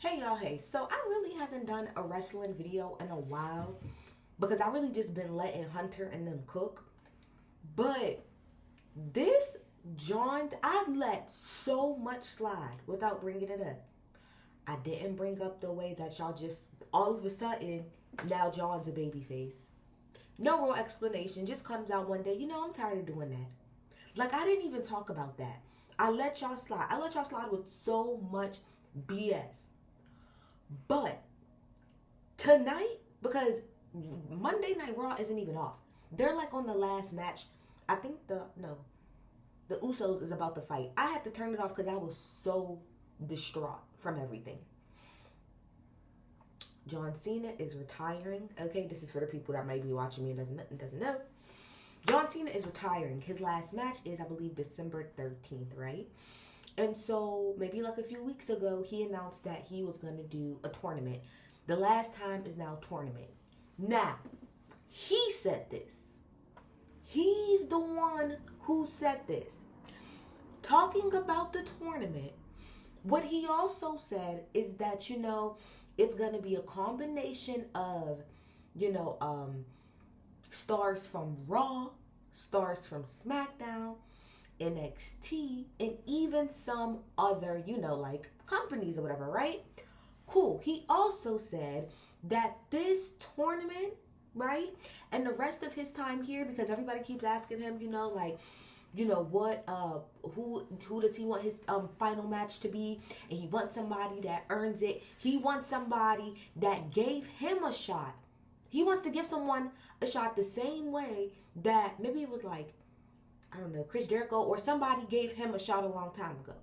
Hey y'all, hey. So I really haven't done a wrestling video in a while because I really just been letting Hunter and them cook. But this joint, I let so much slide without bringing it up. I didn't bring up the way that y'all just all of a sudden now John's a baby face. No real explanation, just comes out one day. I'm tired of doing that. Like I didn't even talk about that. I let y'all slide. I let y'all slide with so much BS. But tonight, because Monday Night Raw isn't even off. They're like on the last match. I think the Usos is about to fight. I had to turn it off because I was so distraught from everything. John Cena is retiring. Okay, this is for the people that might be watching me and doesn't know. John Cena is retiring. His last match is, I believe, December 13th, right? And so maybe like a few weeks ago, he announced that he was going to do a tournament. The last time is now tournament. Now, he said this. He's the one who said this. Talking about the tournament, what he also said is that, it's going to be a combination of, stars from Raw, stars from SmackDown, NXT, and even some other, like companies or whatever, right? Cool. He also said that this tournament, right, and the rest of his time here, because everybody keeps asking him, what who does he want his final match to be, and he wants somebody that earns it. He wants somebody that gave him a shot. He wants to give someone a shot the same way that maybe it was like, I don't know, Chris Jericho or somebody gave him a shot a long time ago.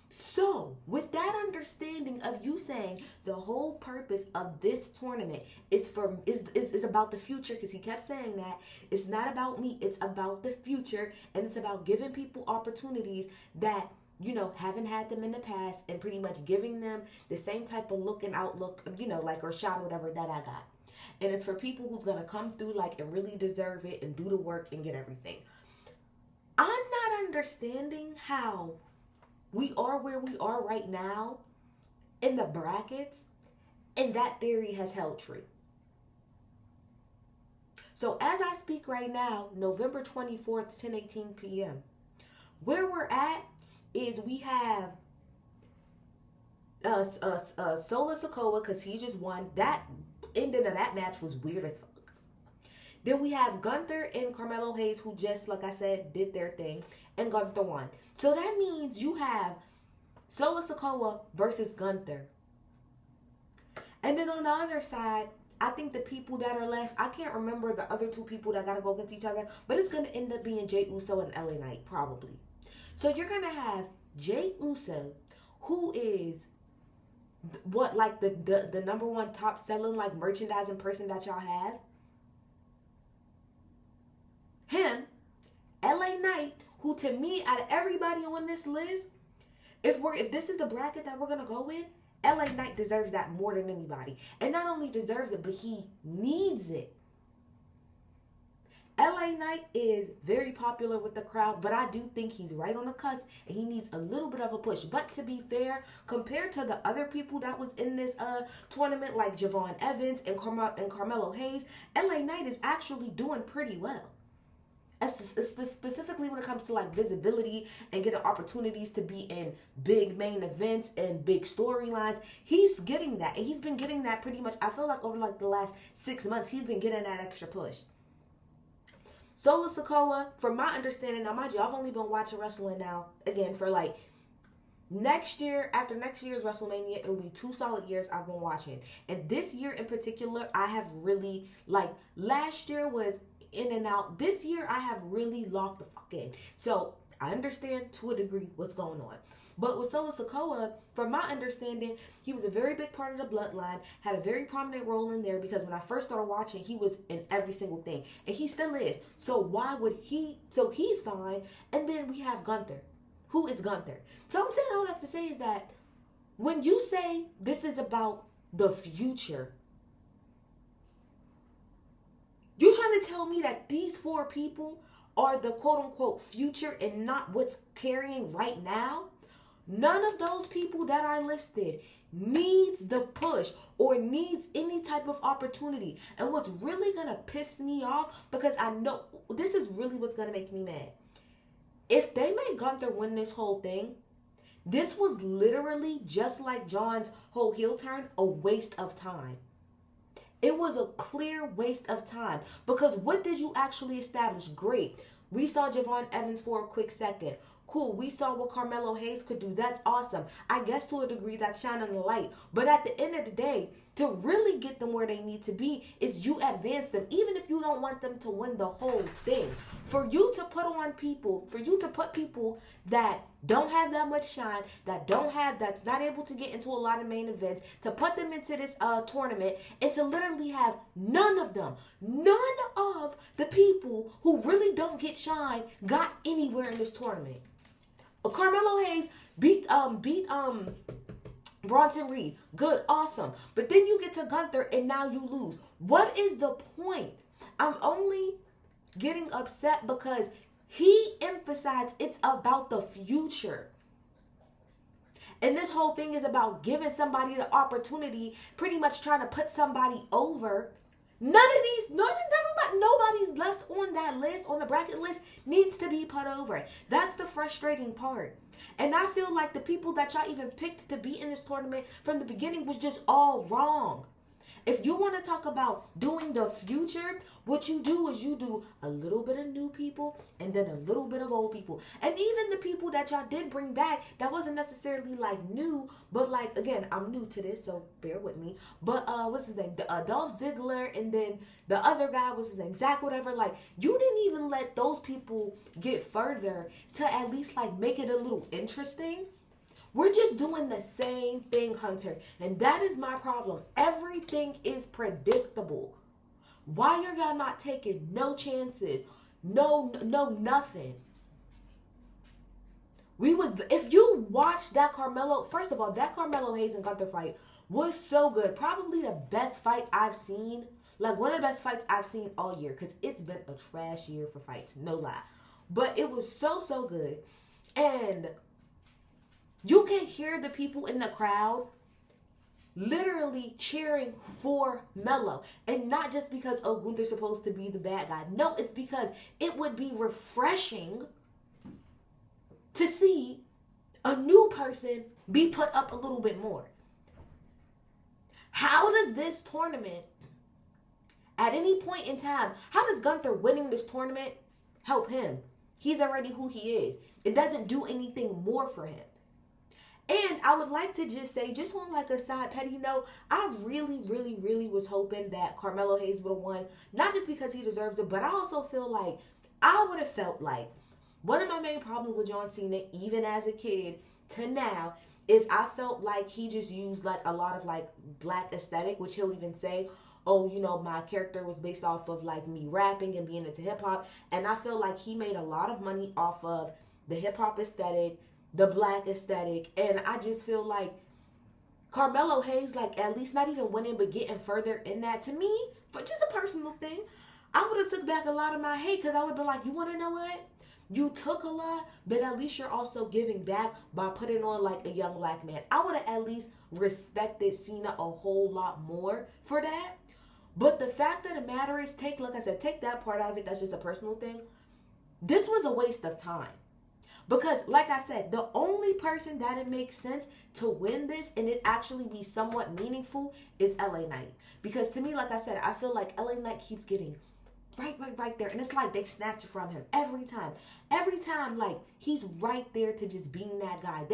So, with that understanding of you saying the whole purpose of this tournament is about the future, because he kept saying that it's not about me, it's about the future, and it's about giving people opportunities that haven't had them in the past, and pretty much giving them the same type of look and outlook, or shot or whatever that I got. And it's for people who's gonna come through and really deserve it and do the work and get everything. I'm not understanding how we are where we are right now in the brackets, and that theory has held true. So as I speak right now, November 24th, 10:18 p.m., where we're at is we have Solo Sikoa, because he just won. That ending of that match was weird as fuck. Then we have Gunther and Carmelo Hayes, who just, like I said, did their thing, and Gunther won. So that means you have Solo Sikoa versus Gunther. And then on the other side, I think the people that are left, I can't remember the other two people that got to go against each other, but it's going to end up being Jey Uso and LA Knight, probably. So you're going to have Jey Uso, who is the number one top selling merchandising person that y'all have. Him, LA Knight, who to me, out of everybody on this list, if this is the bracket that we're gonna go with, LA Knight deserves that more than anybody. And not only deserves it, but he needs it. LA Knight is very popular with the crowd, but I do think he's right on the cusp and he needs a little bit of a push. But to be fair, compared to the other people that was in this tournament, like Javon Evans and Carmelo Hayes, LA Knight is actually doing pretty well. Specifically when it comes to visibility and getting opportunities to be in big main events and big storylines, he's getting that, and he's been getting that pretty much. I feel like over the last 6 months, he's been getting that extra push. Solo Sikoa, from my understanding, now mind you, I've only been watching wrestling now again for next year. After next year's WrestleMania, it will be 2 solid years I've been watching, and this year in particular, I have really last year was in and out. This year I have really locked the fuck in. So I understand to a degree what's going on. But with Solo Sikoa, from my understanding, he was a very big part of the bloodline, had a very prominent role in there, because when I first started watching, he was in every single thing. And he still is. So why would he? So he's fine. And then we have Gunther. Who is Gunther? So I'm saying all that to say is that when you say this is about the future, you're trying to tell me that these 4 people are the quote-unquote future and not what's carrying right now? None of those people that I listed needs the push or needs any type of opportunity. And what's really going to piss me off, because I know this is really what's going to make me mad. If they made Gunther win this whole thing, this was literally, just like John's whole heel turn, a waste of time. It was a clear waste of time, because what did you actually establish? Great. We saw Javon Evans for a quick second. Cool. We saw what Carmelo Hayes could do. That's awesome. I guess to a degree that's shining the light. But at the end of the day, to really get them where they need to be is you advance them, even if you don't want them to win the whole thing. For you to put people that don't have that much shine, that's not able to get into a lot of main events, to put them into this tournament, and to literally have none of the people who really don't get shine got anywhere in this tournament. Carmelo Hayes beat Bronson Reed. Good, awesome. But then you get to Gunther and now you lose. What is the point? I'm only getting upset because he emphasized it's about the future. And this whole thing is about giving somebody the opportunity, pretty much trying to put somebody over. Nobody's left on that list, on the bracket list, needs to be put over. That's the frustrating part. And I feel like the people that y'all even picked to be in this tournament from the beginning was just all wrong. If you want to talk about doing the future, what you do is you do a little bit of new people and then a little bit of old people. And even the people that y'all did bring back, that wasn't necessarily like new, but like, again, I'm new to this, so bear with me. But what's his name? Dolph Ziggler, and then the other guy, what's his name? Zach, whatever. Like, you didn't even let those people get further to at least like make it a little interesting. We're just doing the same thing, Hunter. And that is my problem. Everything is predictable. Why are y'all not taking no chances? No, nothing. If you watch that Carmelo, first of all, that Carmelo Hayes and Gunther fight was so good. Probably the best fight I've seen. Like one of the best fights I've seen all year. Because it's been a trash year for fights. No lie. But it was so good. And you can hear the people in the crowd literally cheering for Melo. And not just because, oh, Gunther's supposed to be the bad guy. No, it's because it would be refreshing to see a new person be put up a little bit more. How does this tournament, at any point in time, how does Gunther winning this tournament help him? He's already who he is. It doesn't do anything more for him. And I would like to just say, just on like a side petty note, I really was hoping that Carmelo Hayes would have won. Not just because he deserves it, but I also feel like I would have felt like one of my main problems with John Cena, even as a kid to now, is I felt like he just used like a lot of like black aesthetic, which he'll even say, oh, you know, my character was based off of like me rapping and being into hip hop. And I feel like he made a lot of money off of the hip hop aesthetic, the black aesthetic, and I just feel like Carmelo Hayes, like at least not even winning, but getting further in that, to me, for just a personal thing, I would have took back a lot of my hate, because I would be like, you want to know what? You took a lot, but at least you're also giving back by putting on like a young black man. I would have at least respected Cena a whole lot more for that. But the fact of the matter is, like I said, take that part out of it. That's just a personal thing. This was a waste of time. Because, like I said, the only person that it makes sense to win this and it actually be somewhat meaningful is LA Knight. Because to me, like I said, I feel like LA Knight keeps getting right there. And it's like they snatch it from him every time. Every time, like, he's right there to just being that guy.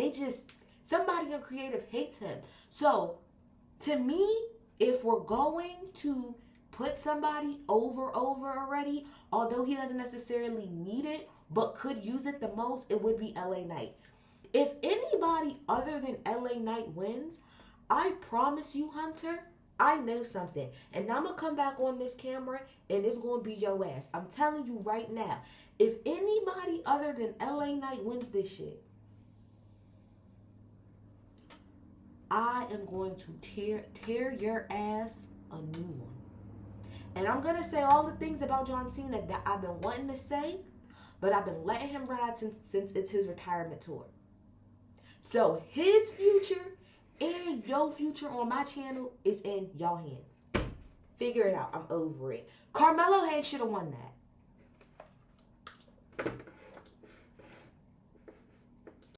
Somebody in creative hates him. So, to me, if we're going to put somebody over already, although he doesn't necessarily need it, but could use it the most, it would be LA Knight. If anybody other than LA Knight wins, I promise you, Hunter, I know something. And I'm going to come back on this camera and it's going to be your ass. I'm telling you right now, if anybody other than LA Knight wins this shit, I am going to tear your ass a new one. And I'm going to say all the things about John Cena that I've been wanting to say, but I've been letting him ride since it's his retirement tour. So his future and your future on my channel is in y'all hands. Figure it out. I'm over it. CARMELO Hayes should have won that.